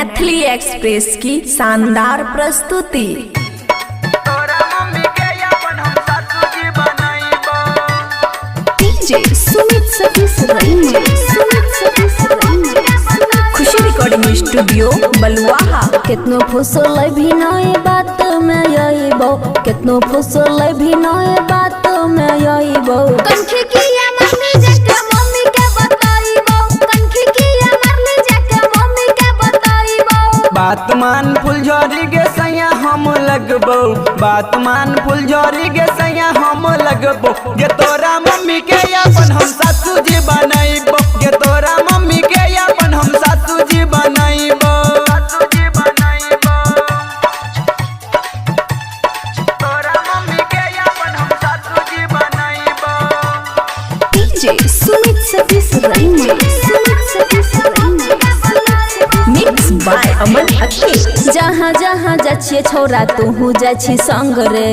Maithili express की शानदार प्रस्तुति। डीजे सुमित सतीश खुशी रिकॉर्डिंग स्टूडियो बलुआहा। कितनो फुसल भी नए बात में आईबो, कितनो फुसल भी नए बात में आईबो। कंठी किया मम्मी जाके मम्मी के बताईबो, कंठी किया मम्मी जाके मम्मी के बताईबो। बात मान फुलझड़ी के सैया हम लगबो, बात मान फुलझड़ी के सैया हम लगबो। ये तोरा मम्मी के अपन हम सासू जी बनाइबो, ये तोरा मम्मी के अपन हम सासू जी बनाइबो, सासू जी बनाइबो। तोरा मम्मी के अपन हम सासू जी बनाइबो। DJ Sumit Satish mix by Aman Akhil. जहाँ जहाँ जाछिए छोरा तू जाछी संग रे।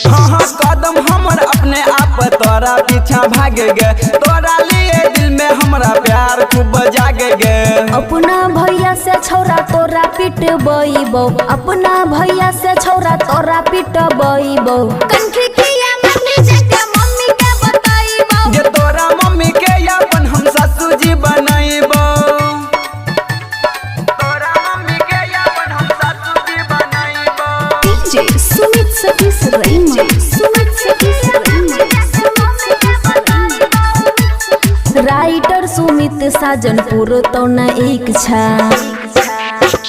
हाँ हाँ कदम हमर अपने आप तोरा पीछा भागे गे, तोरा लिए दिल में हमरा प्यार खूब जागे गे। अपना भैया से छोरा तोरा पिट बईबो, अपना भैया से छोरा तोरा पिट बईबो। कंठी किया मम्मी जाके मम्मी के बताईबो, ये तोरा मम्मी के अपन हम सासू जी बनाइबो, तोरा मम्मी के अपन हम सासू जी बनाइबो। डीजे सुमित सतीश राइटर सुमित साजनपुर तो न इच्छा।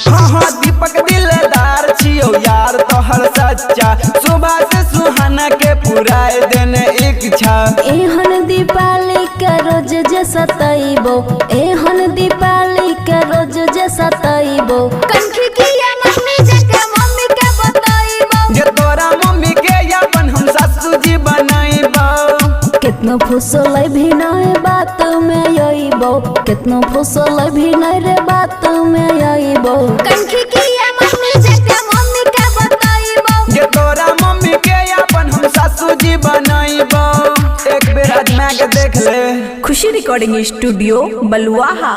हाँ हाँ दीपक दिलदार छियो यार तोहर सच्चा, सुबह से सुहाना के पुराए देने इच्छा। एहन दीपावली के रोज जे सताईबो, एहन दीपावली के रोज जे सताईबो। कंठी किया मम्मी जाके मम्मी के बताईबो, ये तोरा मम्मी के अपन हम सासू जी बनाइबो। कितनो फुसल भी नए बात में आईबो, कितनो फुसल भी नए रे बात में आईबो। कंठी किया मम्मी जाके मम्मी के बताईबो, ये तोरा मम्मी के अपन हम सासू जी बनाइबो। एक बेर आजमा के देख ले। खुशी रिकॉर्डिंग स्टूडियो बलुआहा।